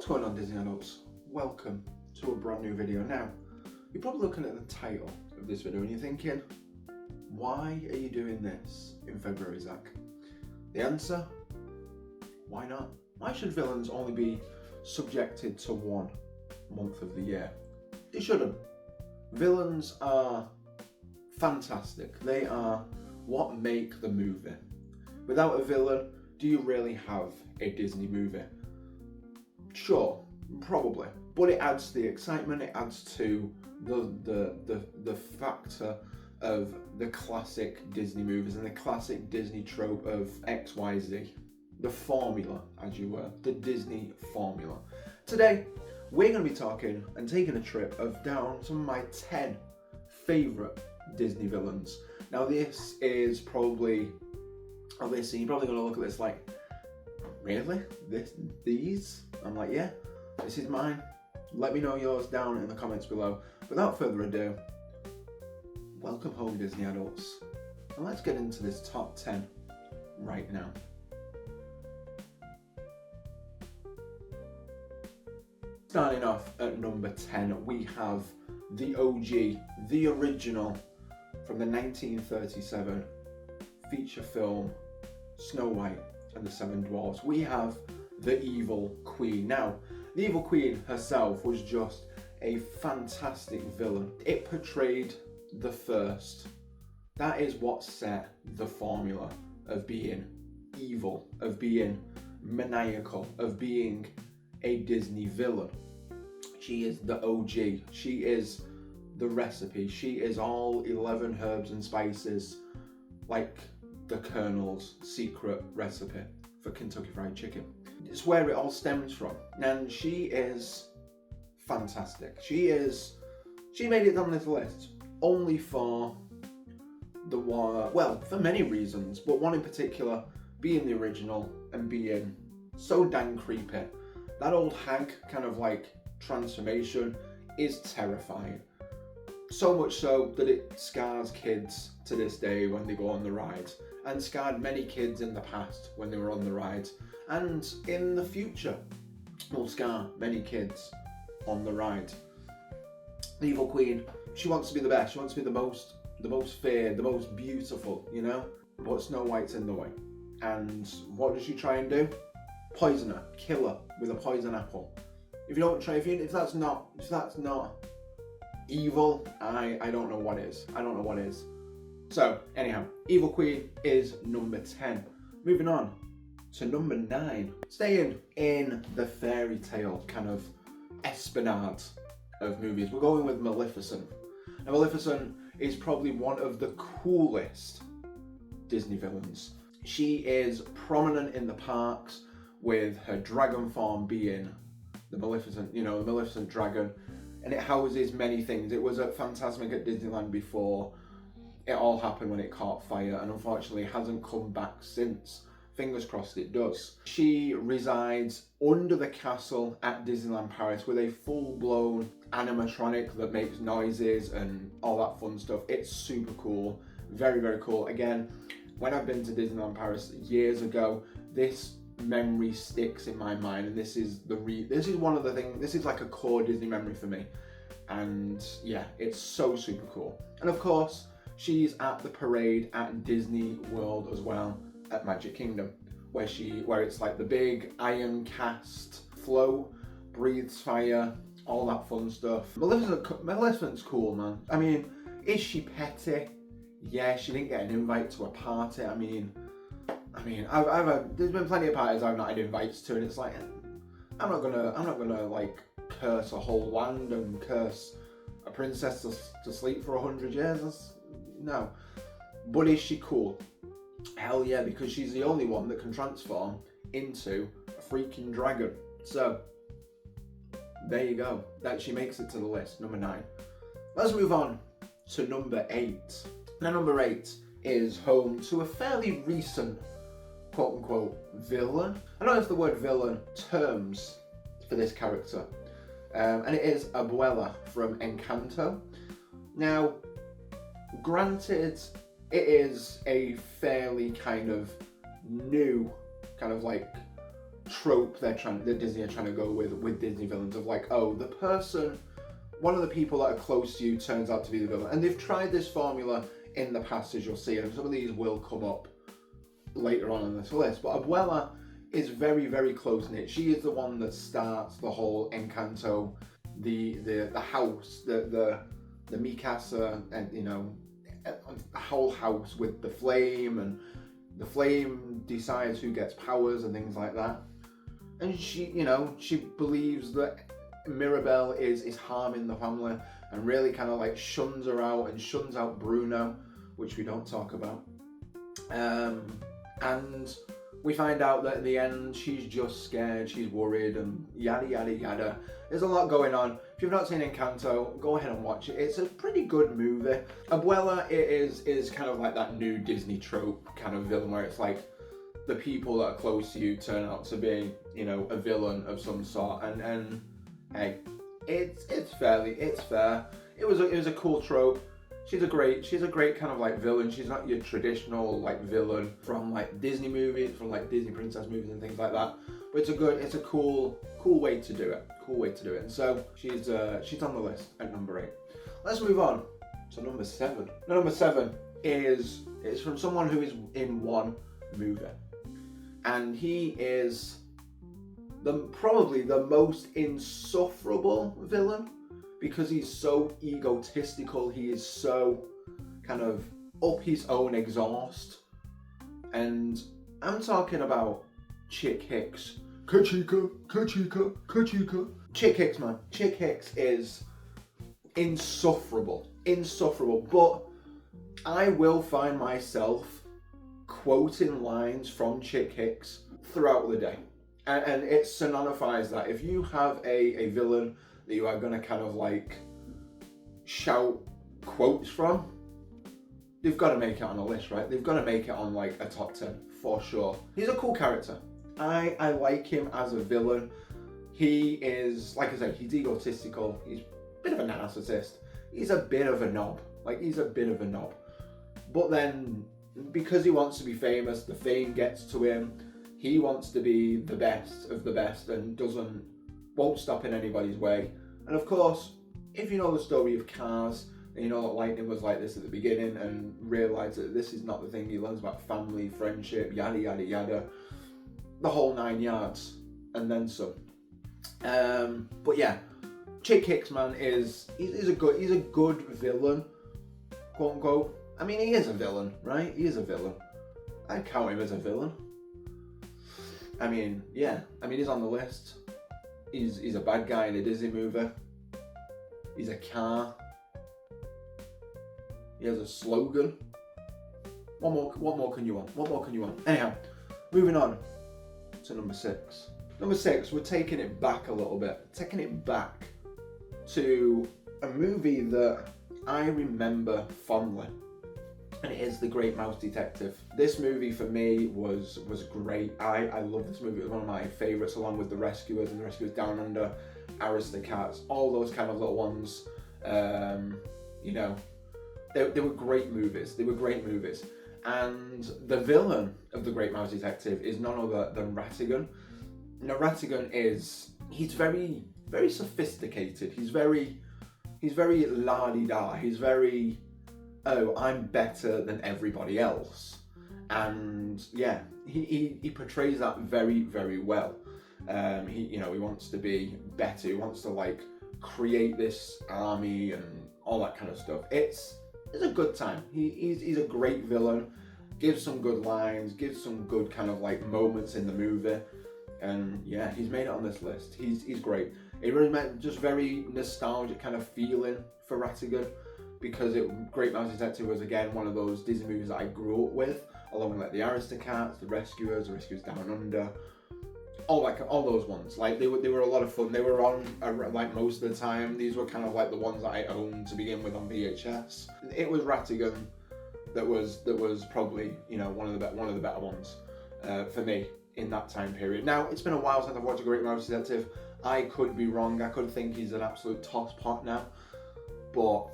What's going on, Disney adults? Welcome to a brand new video. Now, you're probably looking at the title of this video and you're thinking, why are you doing this in February, Zach? The answer, why not? Why should villains only be subjected to one month of the year? They shouldn't. Villains are fantastic. They are what make the movie. Without a villain, do you really have a Disney movie? Sure, probably, but it adds to the excitement. It adds to the factor of the classic Disney movies and the classic Disney trope of XYZ, the formula, as you were, the Disney formula. Today, we're going to be talking and taking a trip down some of my 10 favourite Disney villains. Now, this is probably, obviously, you're probably going to look at this like, really? These? I'm like, yeah, this is mine. Let me know yours down in the comments below. Without further ado, welcome home, Disney adults. And let's get into this top 10 right now. Starting off at number 10, we have the OG, the original from the 1937 feature film Snow White and the Seven Dwarfs. We have the Evil Queen. Now, the Evil Queen herself was just a fantastic villain. It portrayed the first. That is what set the formula of being evil, of being maniacal, of being a Disney villain. She is the OG. She is the recipe. She is all 11 herbs and spices, like the Colonel's secret recipe for Kentucky Fried Chicken. It's where it all stems from, and she is fantastic. She made it on this list only for the war, well, for many reasons, but one in particular being the original and being so dang creepy. That old hag kind of like transformation is terrifying. So much so that it scars kids to this day when they go on the rides, and scarred many kids in the past when they were on the rides, and in the future will scar many kids on the ride. The Evil Queen, she wants to be the best. She wants to be the most feared, the most beautiful, you know? But Snow White's in the way. And what does she try and do? Poison her, kill her with a poison apple. If that's not evil, I don't know what is. I don't know what is. So, anyhow, Evil Queen is number 10. Moving on to number 9. Staying in the fairy tale kind of esplanade of movies, we're going with Maleficent. Now, Maleficent is probably one of the coolest Disney villains. She is prominent in the parks with her dragon form being the Maleficent, the Maleficent dragon, and it houses many things. It was at Fantasmic at Disneyland before. It all happened when it caught fire, and unfortunately hasn't come back since. Fingers crossed it does. She resides under the castle at Disneyland Paris with a full-blown animatronic that makes noises and all that fun stuff. It's super cool, very, very cool. Again, when I've been to Disneyland Paris years ago, this memory sticks in my mind, and this is one of the things. This is like a core Disney memory for me, and yeah, it's so super cool. And of course, she's at the parade at Disney World as well, at Magic Kingdom, where it's like the big iron cast float, breathes fire, all that fun stuff. Maleficent's cool, man. I mean, is she petty? Yeah, she didn't get an invite to a party. I mean, there's been plenty of parties I've not had invites to, and it's like, I'm not gonna like curse a whole land and curse a princess to sleep for 100 years. No. But is she cool? Hell yeah, because she's the only one that can transform into a freaking dragon. So, there you go. That she makes it to the list, number 9. Let's move on to number 8. Now, number 8 is home to a fairly recent quote-unquote villain. I don't know if the word villain terms for this character. And it is Abuela from Encanto. Now, granted, it is a fairly kind of new, kind of like trope that Disney are trying to go with Disney villains of like, oh, one of the people that are close to you turns out to be the villain. And they've tried this formula in the past, as you'll see, and some of these will come up later on in this list. But Abuela is very, very close-knit. She is the one that starts the whole Encanto, the house, the Mikasa, and the whole house with the flame, and the flame decides who gets powers and things like that. And she believes that Mirabel is harming the family, and really kind of like shuns her out and shuns out Bruno, which we don't talk about. And we find out that at the end she's just scared, she's worried, and yada yada yada. There's a lot going on. If you've not seen Encanto, go ahead and watch it. It's a pretty good movie. Abuela is kind of like that new Disney trope kind of villain, where it's like the people that are close to you turn out to be, a villain of some sort. And hey, it's fair. It was a cool trope. She's a great kind of like villain. She's not your traditional like villain from like Disney movies, from like Disney princess movies and things like that. But it's a cool way to do it. And so she's on the list at number 8. Let's move on to number 7. Number 7 is from someone who is in one movie, and he is probably the most insufferable villain, because he's so egotistical. He is so kind of up his own exhaust. And I'm talking about Chick Hicks. Kachika. Chick Hicks, man. Chick Hicks is insufferable. But I will find myself quoting lines from Chick Hicks throughout the day. And it personifies that. If you have a villain that you are going to kind of like shout quotes from, they've got to make it on a list, right? They've got to make it on like a top 10 for sure. He's a cool character. I like him as a villain. He is, like I said, he's egotistical. He's a bit of a narcissist. He's a bit of a knob. But then, because he wants to be famous, the fame gets to him. He wants to be the best of the best and won't stop in anybody's way. And of course, if you know the story of Cars, and you know that Lightning was like this at the beginning, and realised that this is not the thing, he learns about family, friendship, yada yada yada, the whole 9 yards, and then some. But yeah, Chick Hicks, man, he's a good villain, quote unquote. I mean, he is a villain, right? He is a villain. I'd count him as a villain. I mean, yeah. I mean, he's on the list. He's a bad guy in a Disney movie. He's a car. He has a slogan. What more can you want? Anyhow, moving on to number 6. Number 6, we're taking it back a little bit. Taking it back to a movie that I remember fondly. And it is The Great Mouse Detective. This movie for me was great. I love this movie. It was one of my favourites, along with The Rescuers and The Rescuers Down Under, Aristocats, all those kind of little ones. They were great movies. And the villain of The Great Mouse Detective is none other than Ratigan. Now Ratigan he's very, very sophisticated. He's very la-di-da. He's very, oh, I'm better than everybody else. And yeah, he portrays that very, very well. He wants to be better. He wants to like create this army and all that kind of stuff. It's a good time. He's a great villain. Gives some good lines. Gives some good kind of like moments in the movie. And yeah, he's made it on this list. He's great. It really meant just very nostalgic kind of feeling for Ratigan, because Great Mouse Detective was again one of those Disney movies that I grew up with, along with like the Aristocats, the Rescuers Down Under, all those ones. Like they were a lot of fun. They were on like most of the time. These were kind of like the ones that I owned to begin with on VHS. It was Ratigan that was probably one of the better ones for me in that time period. Now it's been a while since I've watched a Great Mouse Detective. I could be wrong. I could think he's an absolute toss pot now, but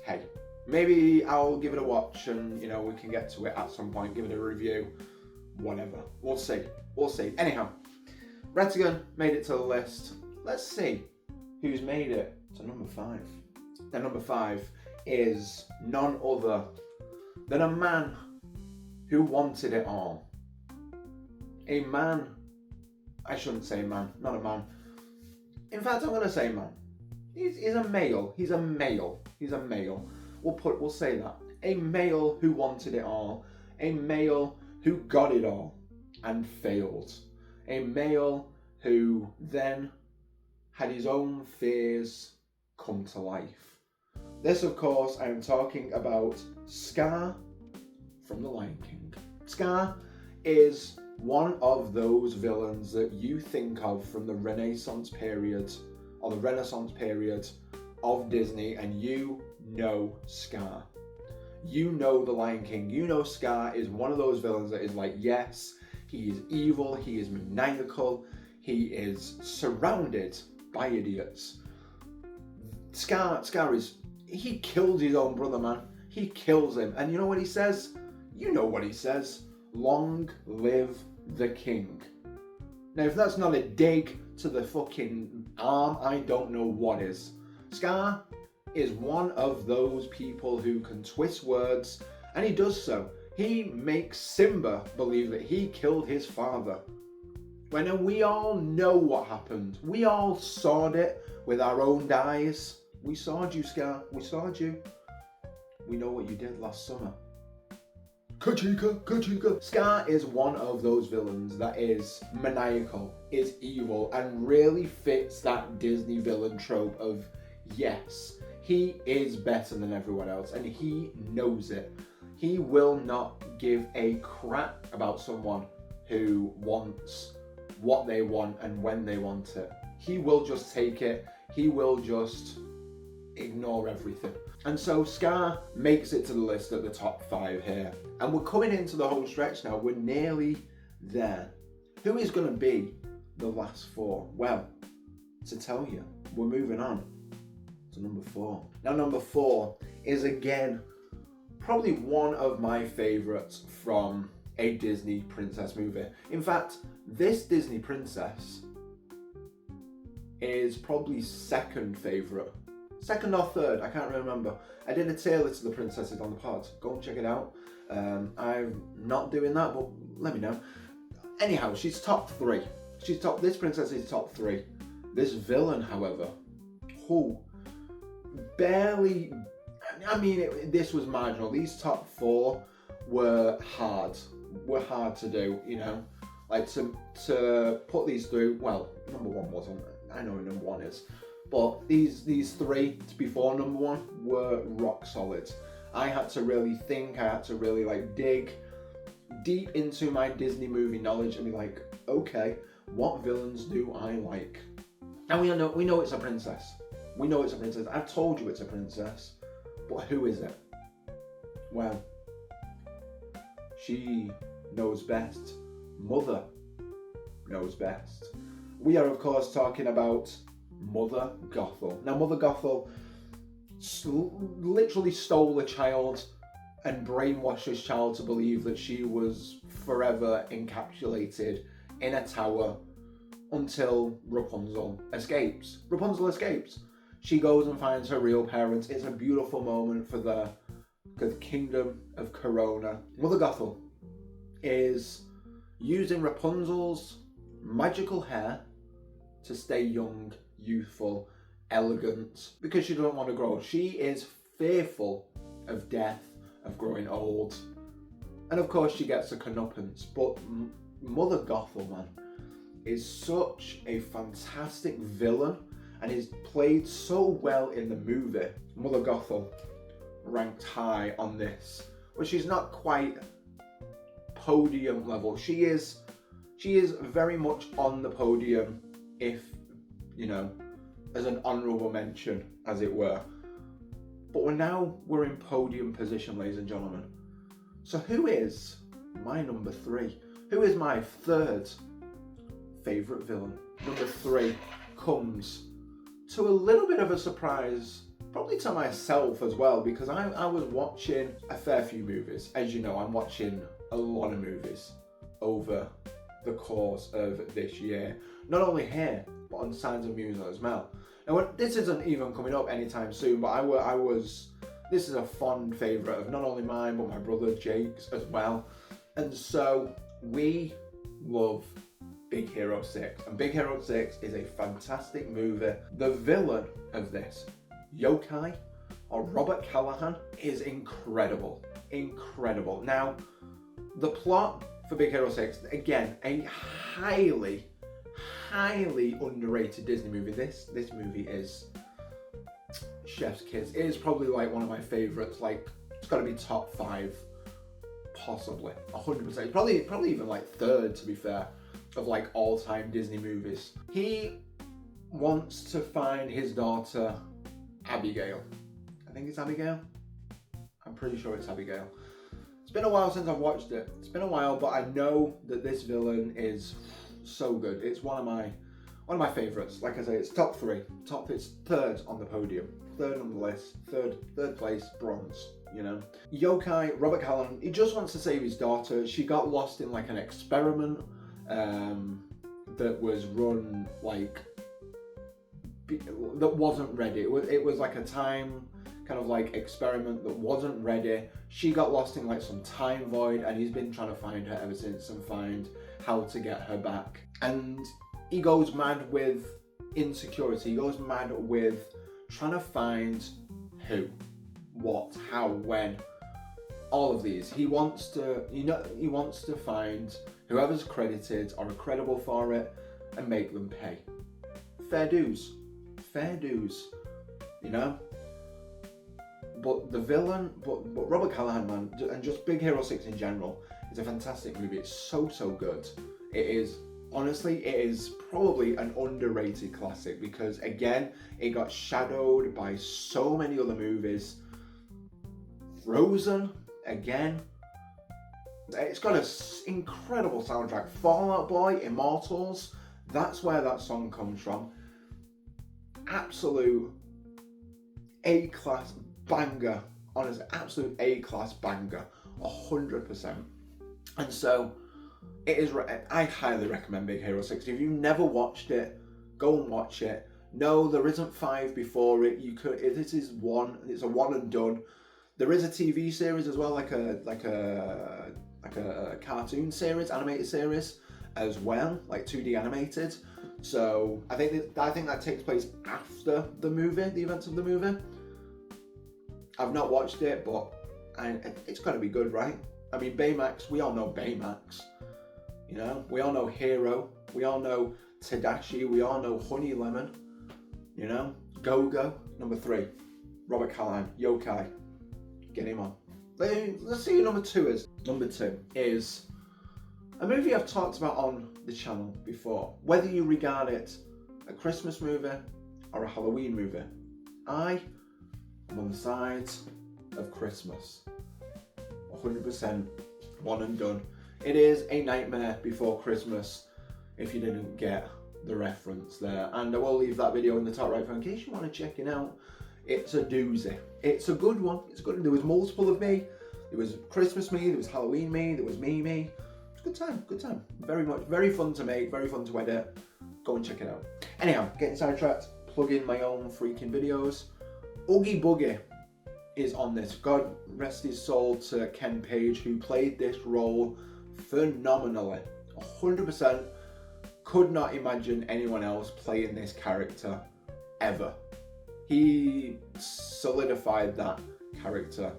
hey, maybe I'll give it a watch and we can get to it at some point, give it a review, whatever. We'll see. Anyhow, Retigan made it to the list. Let's see who's made it to number 5. Now number 5 is none other than a man who wanted it all. A man, I shouldn't say man, not a man. In fact, I'm going to say man. He's a male. He's a male. We'll say that. A male who wanted it all. A male who got it all and failed. A male who then had his own fears come to life. This, of course, I am talking about Scar from The Lion King. Scar is one of those villains that you think of from the Renaissance period of Disney, and you know Scar. You know The Lion King. You know Scar is one of those villains that is like, yes, he is evil, he is maniacal, he is surrounded by idiots. Scar is, he killed his own brother, man. He kills him. And you know what he says? You know what he says. Long live the king. Now, if that's not a dig to the fucking arm, I don't know what is. Scar is one of those people who can twist words, and he does so. He makes Simba believe that he killed his father. When we all know what happened. We all saw it with our own eyes. We saw you, Scar. We saw you. We know what you did last summer. Kachika. Scar is one of those villains that is maniacal, is evil, and really fits that Disney villain trope of, yes, he is better than everyone else, and he knows it. He will not give a crap about someone who wants what they want and when they want it. He will just take it. He will just ignore everything. And so Scar makes it to the list at the top 5 here. And we're coming into the home stretch now. We're nearly there. Who is going to be the last 4? Well, to tell you, we're moving on to number 4. Now, number 4 is, again, probably one of my favourites from a Disney princess movie. In fact, this Disney princess is probably second favourite. Second or third, I can't remember. I did a tier list of the princesses on the pod. Go and check it out. I'm not doing that, but let me know. Anyhow, she's top 3. This princess is top 3. This villain, however, who barely, this was marginal. These top 4 were hard to do, you know. Like to put these through, well, number 1 wasn't. I know who number 1 is. But these 3 before number 1 were rock solid. I had to really think, I had to really dig deep into my Disney movie knowledge and be like, okay, what villains do I like? And we know it's a princess. We know it's a princess. I've told you it's a princess. But who is it? Well, she knows best. Mother knows best. We are, of course, talking about Mother Gothel. Now, Mother Gothel literally stole a child and brainwashed this child to believe that she was forever encapsulated in a tower until Rapunzel escapes. She goes and finds her real parents. It's a beautiful moment for the kingdom of Corona. Mother Gothel is using Rapunzel's magical hair to stay young, youthful, elegant, because she doesn't want to grow. She is fearful of death, of growing old. And of course she gets a comeuppance. But Mother Gothel, man, is such a fantastic villain and is played so well in the movie. Mother Gothel ranked high on this, but she's not quite podium level. She is very much on the podium, if, you know, as an honourable mention, as it were. But we're in podium position, ladies and gentlemen. So who is my number 3? Who is my third favourite villain? Number 3 comes to a little bit of a surprise, probably to myself as well, because I was watching a fair few movies. As you know, I'm watching a lot of movies over the course of this year. Not only here, but on Sounds of Music as well. And this isn't even coming up anytime soon, but this is a fond favourite of not only mine, but my brother Jake's as well. And so we love Big Hero 6. And Big Hero 6 is a fantastic movie. The villain of this, Yokai, or Robert Callahan, is incredible. Incredible. Now, the plot for Big Hero 6, again, a highly underrated Disney movie. This movie is chef's kiss. It is probably like one of my favourites. Like, it's got to be top 5, possibly 100%. Probably even like third, to be fair, of like all-time Disney movies. He wants to find his daughter Abigail. I think it's Abigail. I'm pretty sure it's Abigail. It's been a while since I've watched it. It's been a while, but I know that this villain is so good. It's one of my favourites. Like I say, it's top 3. It's third on the podium. Third on the list. Third place, bronze, you know. Yokai, Robert Callahan, he just wants to save his daughter. She got lost in like an experiment that was run like that wasn't ready. It was like a time kind of like experiment that wasn't ready. She got lost in like some time void, and he's been trying to find her ever since and find how to get her back. And he goes mad with insecurity. He goes mad with trying to find who, what, how, when, all of these. He wants to find whoever's credited or credible for it and make them pay. Fair dues, you know? But the villain, but Robert Callahan, man, and just Big Hero 6 in general, is a fantastic movie. It's so good. It is, honestly, it is probably an underrated classic because, again, it got shadowed by so many other movies. Frozen, again. It's got an incredible soundtrack. Fall Out Boy, Immortals, that's where that song comes from. Absolute A-class banger, honestly, absolute A-class banger, 100%. And so, it is. I highly recommend Big Hero 6. If you've never watched it, go and watch it. No, there isn't 5 before it. You could. This is one. It's a one and done. There is a TV series as well, like a cartoon series, animated series as well, like 2D animated. So I think that takes place after the movie, the events of the movie. I've not watched it, but it's got to be good, right? I mean, Baymax. We all know Baymax. You know, we all know Hero. We all know Tadashi. We all know Honey Lemon. You know, Go-Go. Number 3, Robert Callahan, Yokai. Get him on. Let's see who number 2 is. Number 2 is a movie I've talked about on the channel before. Whether you regard it a Christmas movie or a Halloween movie, I am on the side of Christmas. 100%, one and done. It is A Nightmare Before Christmas, if you didn't get the reference there. And I will leave that video in the top right in case you want to check it out. It's a doozy. It's a good one. It's good. There was multiple of me. There was Christmas me, there was Halloween me, there was me. It's a good time. Very fun to make, very fun to edit. Go and check it out. Anyhow, getting sidetracked, plug in my own freaking videos. Oogie Boogie is on this. God rest his soul to Ken Page, who played this role phenomenally. 100%. Could not imagine anyone else playing this character ever. He solidified that character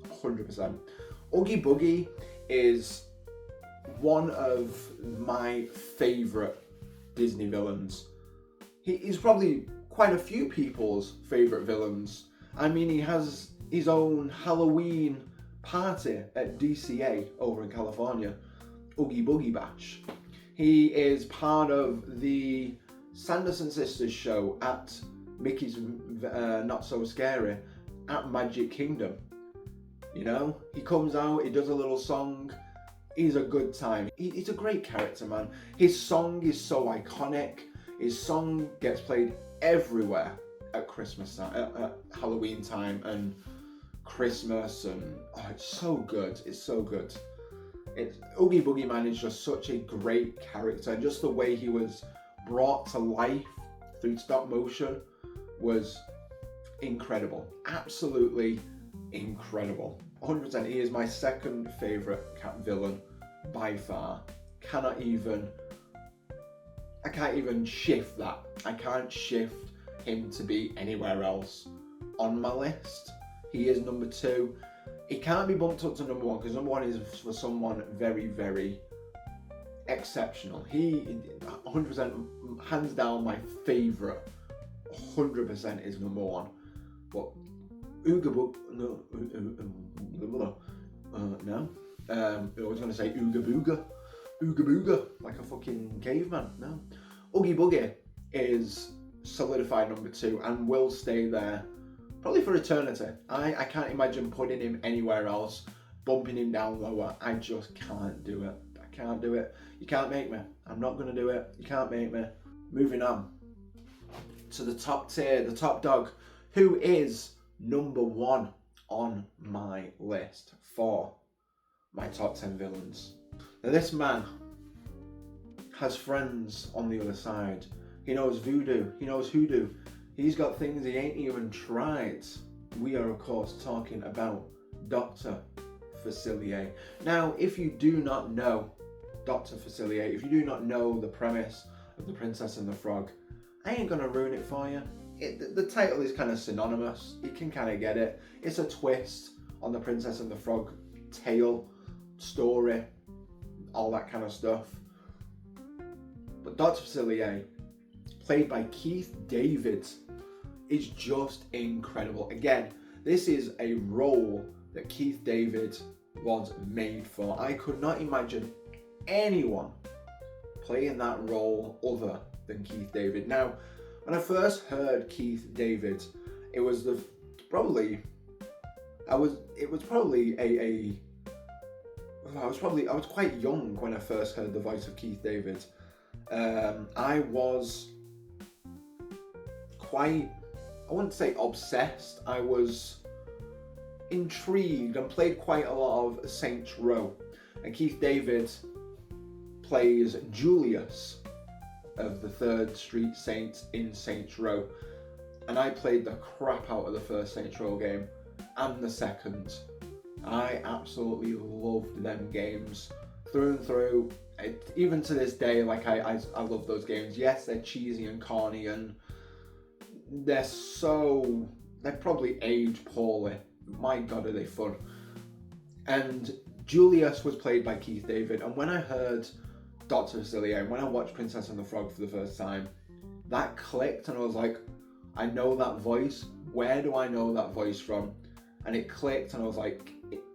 100%. Oogie Boogie is one of my favourite Disney villains. He's probably quite a few people's favourite villains. I mean, he has his own Halloween party at DCA over in California, Oogie Boogie Bash. He is part of the Sanderson Sisters show at Mickey's Not So Scary at Magic Kingdom. You know, he comes out, he does a little song. He's a good time. He's a great character, man. His song is so iconic. His song gets played everywhere at Christmas time, at Halloween time and Christmas, and it's so good. It's so good. Oogie Boogie Man is just such a great character. Just the way he was brought to life through stop motion was incredible. Absolutely incredible. 100%. He is my second favourite cat villain by far. I can't even shift that. I can't shift him to be anywhere else on my list. He is number 2. He can't be bumped up to number 1 because number 1 is for someone very, very exceptional. He 100%, hands down, my favourite. 100% is number 1. But Ooga Boog, no. I was going to say Ooga Booga, like a fucking caveman. No, Oogie Boogie is solidified number 2 and will stay there probably for eternity. I can't imagine putting him anywhere else, bumping him down lower. I just can't do it. I can't do it. You can't make me. I'm not going to do it. You can't make me. Moving on to the top tier, the top dog, who is number 1 on my list for my top 10 villains. Now this man has friends on the other side. He knows voodoo, he knows hoodoo. He's got things he ain't even tried. We are of course talking about Dr. Facilier. Now, if you do not know Dr. Facilier, if you do not know the premise of The Princess and the Frog, I ain't gonna ruin it for you. The title is kind of synonymous. You can kind of get it. It's a twist on The Princess and the Frog tale, story, all that kind of stuff. But Dr. Facilier, played by Keith David, is just incredible. Again, this is a role that Keith David was made for. I could not imagine anyone playing that role other than Keith David. Now, when I first heard Keith David, I was quite young when I first heard the voice of Keith David. I was quite, I wouldn't say obsessed, I was intrigued and played quite a lot of Saints Row. And Keith David plays Julius of the 3rd Street Saints in Saints Row. And I played the crap out of the first Saints Row game and the second. I absolutely loved them games through and through. Even to this day, like I love those games. Yes, they're cheesy and corny, and they're probably aged poorly. My God, are they fun. And Julius was played by Keith David, and when I heard Dr. Facilier, and when I watched Princess and the Frog for the first time, that clicked, and I was like, I know that voice. Where do I know that voice from? And it clicked, and I was like,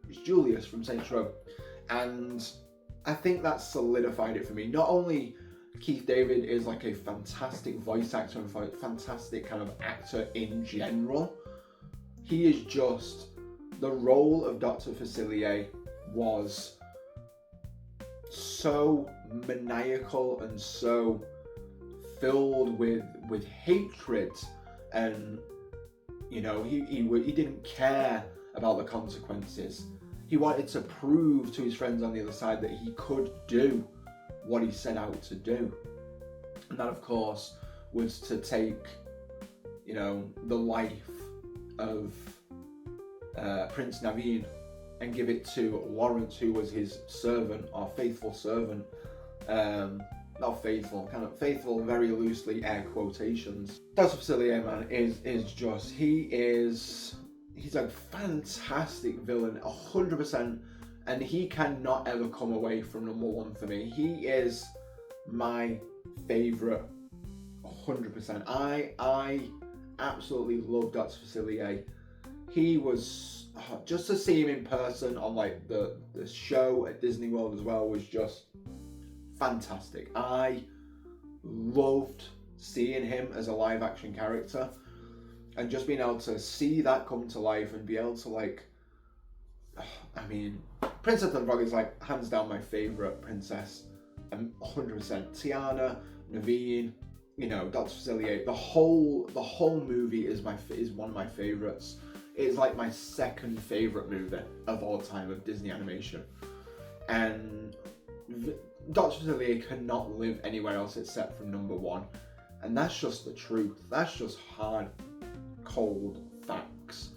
it's Julius from Saints Row. And I think that solidified it for me. Not only Keith David is like a fantastic voice actor and fantastic kind of actor in general, he is just, the role of Dr. Facilier was so maniacal and so filled with hatred, and you know, he didn't care about the consequences. He wanted to prove to his friends on the other side that he could do what he set out to do. And that, of course, was to take, you know, the life of Prince Naveen and give it to Lawrence, who was his servant, or faithful servant. Not faithful, kind of faithful, very loosely, air quotations. Dr. Facilier, man, is just, he's a fantastic villain, 100%, and he cannot ever come away from number 1 for me. He is my favourite, 100%. I absolutely love Dr. Facilier. He was, just to see him in person on like the show at Disney World as well was just fantastic. I loved seeing him as a live action character, and just being able to see that come to life and be able to, like, I mean, Princess and the Frog is like hands down my favourite princess, 100%. Tiana, Naveen, you know, Dr. Facilier, the whole movie is one of my favourites. It's like my second favourite movie of all time of Disney animation. and Dr. Facilier cannot live anywhere else except from number 1. And that's just the truth. That's just hard, cold facts.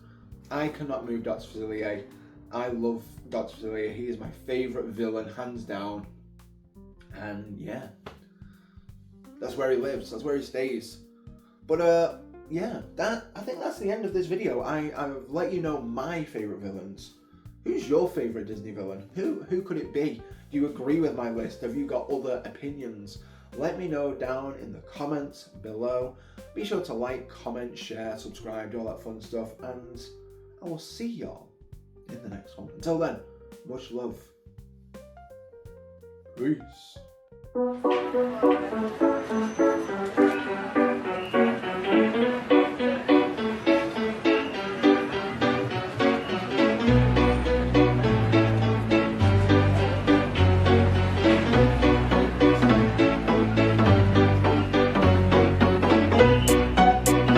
I cannot move Dr. Facilier. I love Dr. Facilier. He is my favourite villain, hands down. And yeah, that's where he lives. That's where he stays. But yeah, I think that's the end of this video. I've let you know my favourite villains. Who's your favourite Disney villain? Who could it be? Do you agree with my list? Have you got other opinions? Let me know down in the comments below. Be sure to like, comment, share, subscribe, do all that fun stuff, and I will see y'all in the next one. Until then, much love. Peace.